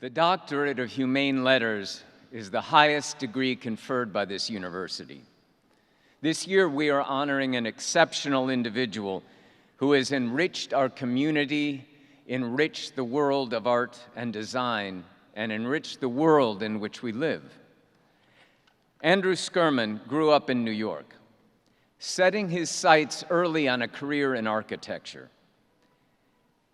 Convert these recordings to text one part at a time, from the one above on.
The Doctorate of Humane Letters is the highest degree conferred by this university. This year, we are honoring an exceptional individual who has enriched our community, enriched the world of art and design, and enriched the world in which we live. Andrew Skurman grew up in New York, setting his sights early on a career in architecture.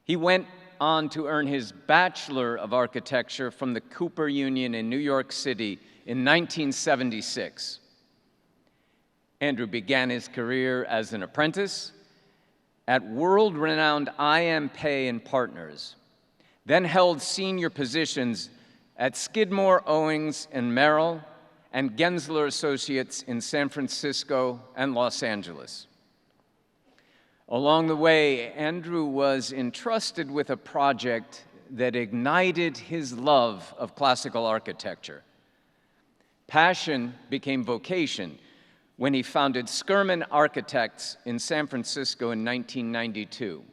He went on to earn his Bachelor of Architecture from the Cooper Union in New York City in 1976. Andrew began his career as an apprentice at world-renowned I.M. Pei & Partners, then held senior positions at Skidmore, Owings & Merrill and Gensler Associates in San Francisco and Los Angeles. Along the way, Andrew was entrusted with a project that ignited his love of classical architecture. Passion became vocation when he founded Skurman Architects in San Francisco in 1992.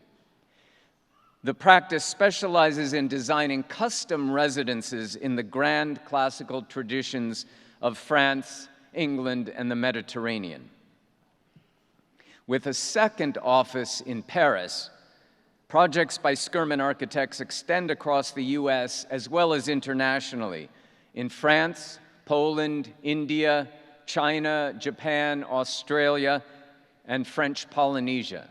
The practice specializes in designing custom residences in the grand classical traditions of France, England, and the Mediterranean. With a second office in Paris, projects by Skurman Architects extend across the US as well as internationally in France, Poland, India, China, Japan, Australia, and French Polynesia.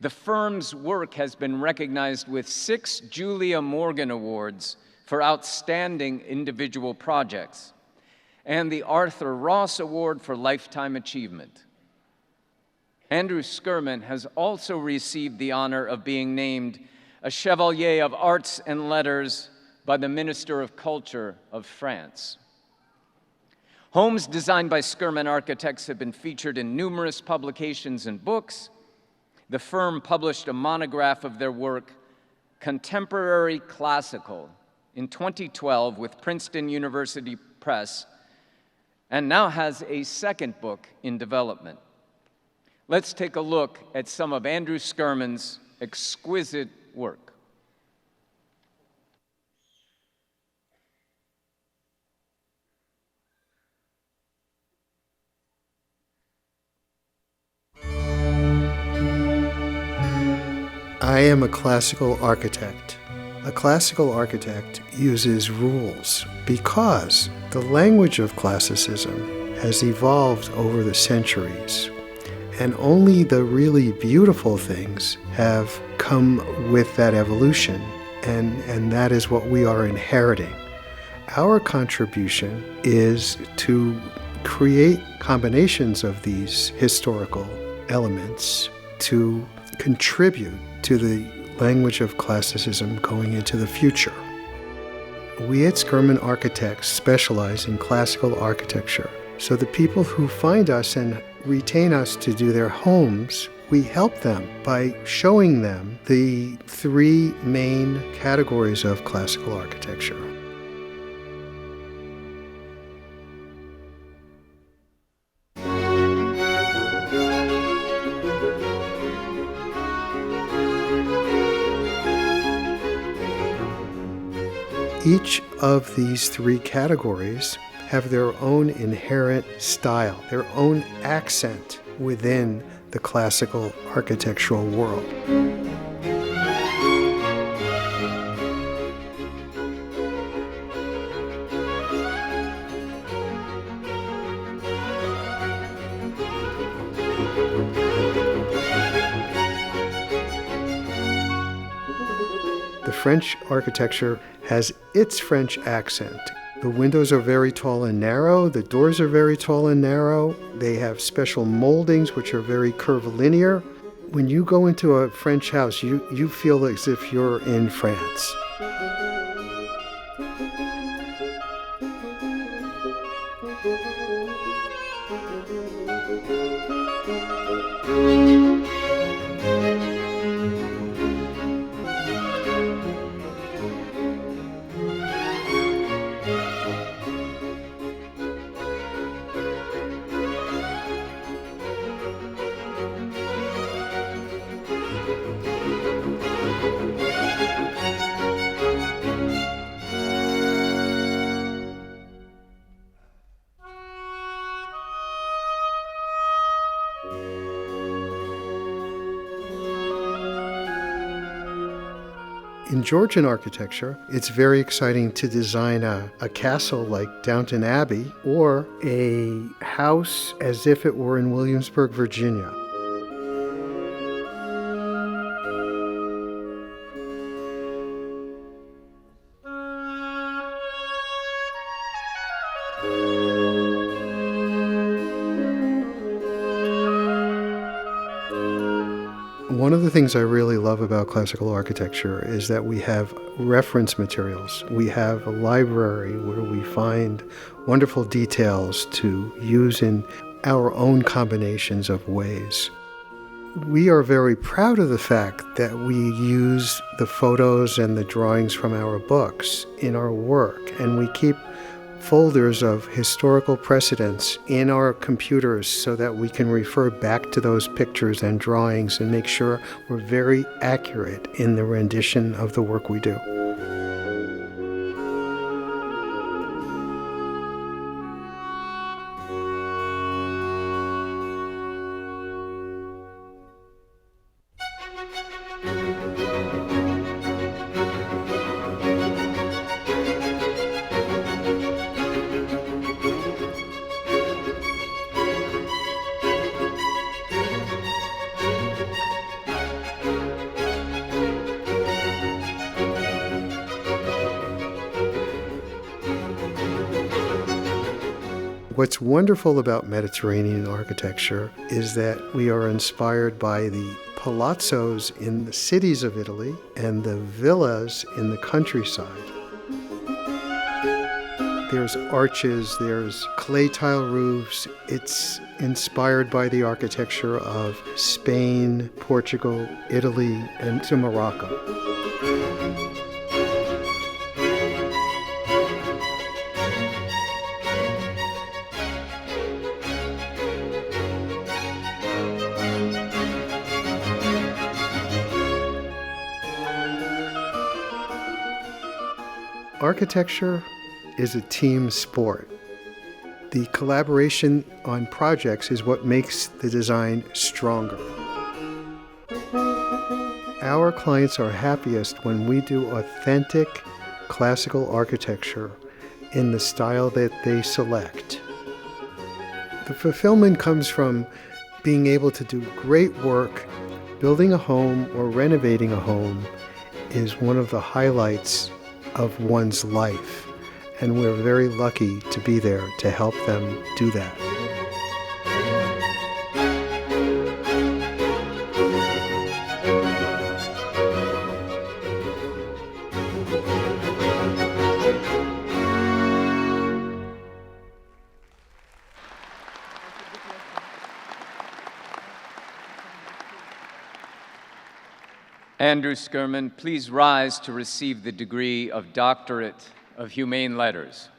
The firm's work has been recognized with 6 Julia Morgan Awards for outstanding individual projects and the Arthur Ross Award for Lifetime Achievement. Andrew Skurman has also received the honor of being named a Chevalier of Arts and Letters by the Minister of Culture of France. Homes designed by Skurman Architects have been featured in numerous publications and books. The firm published a monograph of their work, Contemporary Classical, in 2012 with Princeton University Press, and now has a second book in development. Let's take a look at some of Andrew Skurman's exquisite work. I am a classical architect. A classical architect uses rules because the language of classicism has evolved over the centuries. And only the really beautiful things have come with that evolution, and that is what we are inheriting. Our contribution is to create combinations of these historical elements to contribute to the language of classicism going into the future. We at Skurman Architects specialize in classical architecture. So the people who find us and retain us to do their homes, we help them by showing them the 3 main categories of classical architecture. Each of these 3 categories have their own inherent style, their own accent within the classical architectural world. The French architecture has its French accent. The windows are very tall and narrow. The doors are very tall and narrow. They have special moldings which are very curvilinear. When you go into a French house, you feel as if you're in France. In Georgian architecture, it's very exciting to design a castle like Downton Abbey or a house as if it were in Williamsburg, Virginia. One of the things I really love about classical architecture is that we have reference materials. We have a library where we find wonderful details to use in our own combinations of ways. We are very proud of the fact that we use the photos and the drawings from our books in our work, and we keep folders of historical precedents in our computers so that we can refer back to those pictures and drawings and make sure we're very accurate in the rendition of the work we do. What's wonderful about Mediterranean architecture is that we are inspired by the palazzos in the cities of Italy and the villas in the countryside. There's arches, there's clay tile roofs. It's inspired by the architecture of Spain, Portugal, Italy, and to Morocco. Architecture is a team sport. The collaboration on projects is what makes the design stronger. Our clients are happiest when we do authentic classical architecture in the style that they select. The fulfillment comes from being able to do great work. Building a home or renovating a home is one of the highlights of one's life, and we're very lucky to be there to help them do that. Andrew Skurman, please rise to receive the degree of Doctorate of Humane Letters.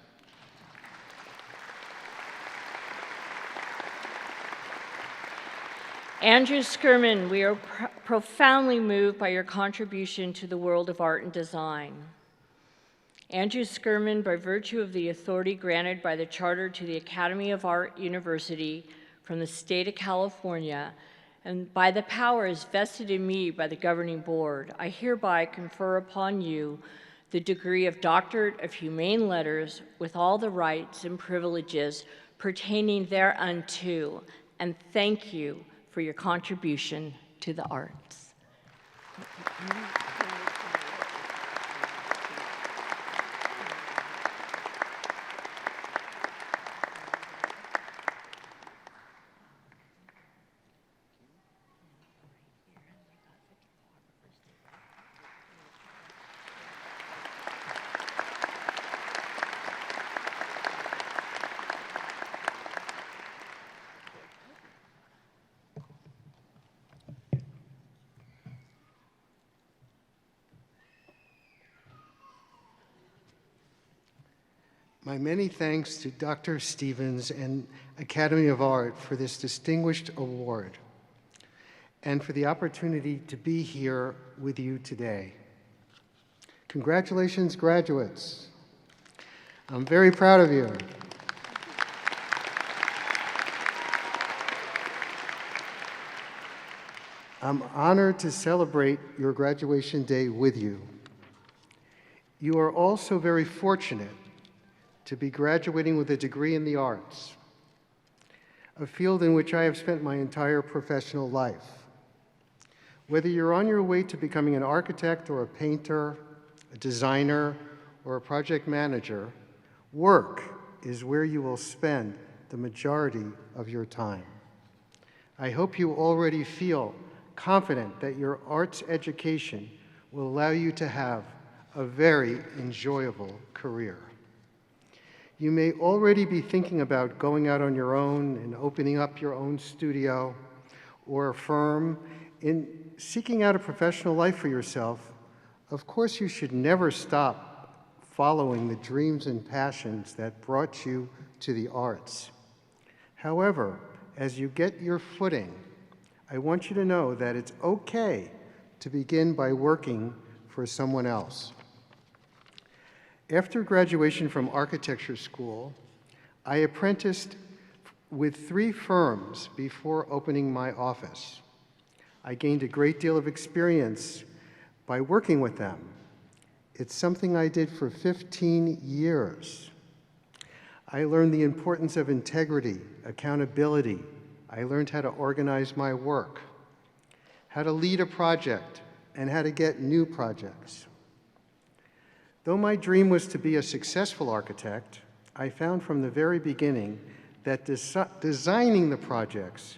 Andrew Skurman, we are profoundly moved by your contribution to the world of art and design. Andrew Skurman, by virtue of the authority granted by the Charter to the Academy of Art University from the state of California, and by the powers vested in me by the governing board, I hereby confer upon you the degree of Doctorate of Humane Letters with all the rights and privileges pertaining thereunto, and thank you for your contribution to the arts. My many thanks to Dr. Stevens and Academy of Art for this distinguished award and for the opportunity to be here with you today. Congratulations, graduates. I'm very proud of you. I'm honored to celebrate your graduation day with you. You are also very fortunate to be graduating with a degree in the arts, a field in which I have spent my entire professional life. Whether you're on your way to becoming an architect or a painter, a designer, or a project manager, work is where you will spend the majority of your time. I hope you already feel confident that your arts education will allow you to have a very enjoyable career. You may already be thinking about going out on your own and opening up your own studio or a firm. In seeking out a professional life for yourself, of course you should never stop following the dreams and passions that brought you to the arts. However, as you get your footing, I want you to know that it's okay to begin by working for someone else. After graduation from architecture school, I apprenticed with 3 firms before opening my office. I gained a great deal of experience by working with them. It's something I did for 15 years. I learned the importance of integrity, accountability. I learned how to organize my work, how to lead a project, and how to get new projects. Though my dream was to be a successful architect, I found from the very beginning that designing the projects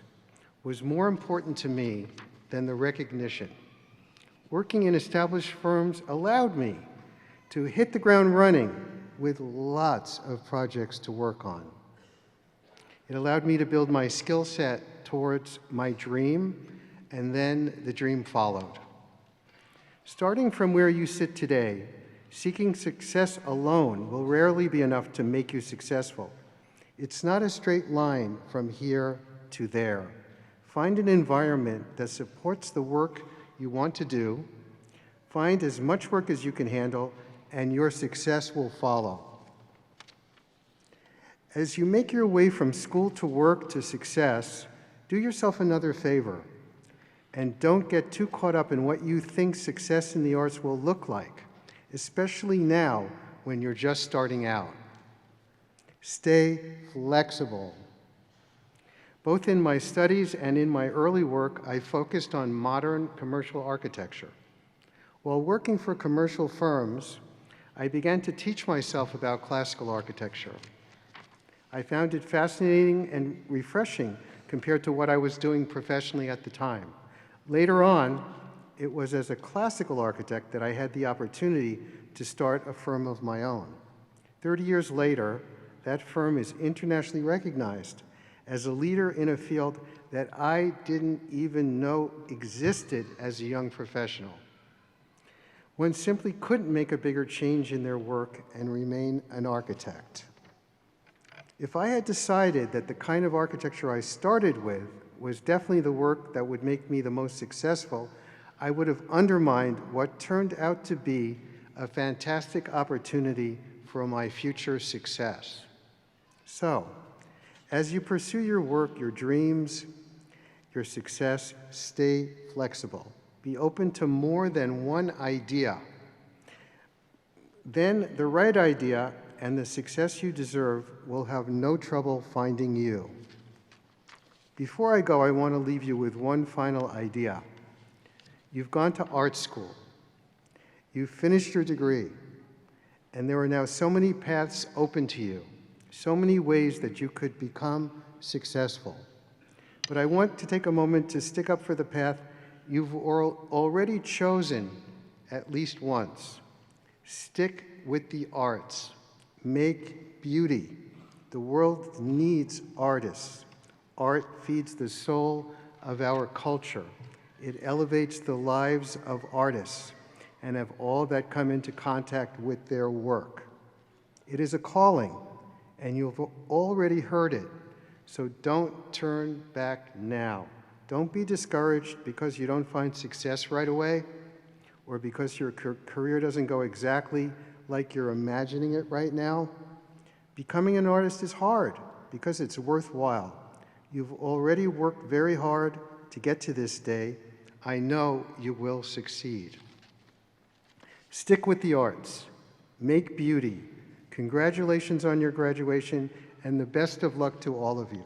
was more important to me than the recognition. Working in established firms allowed me to hit the ground running with lots of projects to work on. It allowed me to build my skill set towards my dream, and then the dream followed. Starting from where you sit today, seeking success alone will rarely be enough to make you successful. It's not a straight line from here to there. Find an environment that supports the work you want to do. Find as much work as you can handle, and your success will follow. As you make your way from school to work to success, do yourself another favor, and don't get too caught up in what you think success in the arts will look like, especially now when you're just starting out. Stay flexible. Both in my studies and in my early work, I focused on modern commercial architecture. While working for commercial firms, I began to teach myself about classical architecture. I found it fascinating and refreshing compared to what I was doing professionally at the time. Later on, it was as a classical architect that I had the opportunity to start a firm of my own. 30 years later, that firm is internationally recognized as a leader in a field that I didn't even know existed as a young professional. One simply couldn't make a bigger change in their work and remain an architect. If I had decided that the kind of architecture I started with was definitely the work that would make me the most successful, I would have undermined what turned out to be a fantastic opportunity for my future success. So, as you pursue your work, your dreams, your success, stay flexible. Be open to more than one idea. Then the right idea and the success you deserve will have no trouble finding you. Before I go, I want to leave you with one final idea. You've gone to art school. You've finished your degree. And there are now so many paths open to you, so many ways that you could become successful. But I want to take a moment to stick up for the path you've already chosen at least once. Stick with the arts. Make beauty. The world needs artists. Art feeds the soul of our culture. It elevates the lives of artists and of all that come into contact with their work. It is a calling, and you've already heard it, so don't turn back now. Don't be discouraged because you don't find success right away or because your career doesn't go exactly like you're imagining it right now. Becoming an artist is hard because it's worthwhile. You've already worked very hard to get to this day. I know you will succeed. Stick with the arts. make beauty. Congratulations on your graduation, and the best of luck to all of you.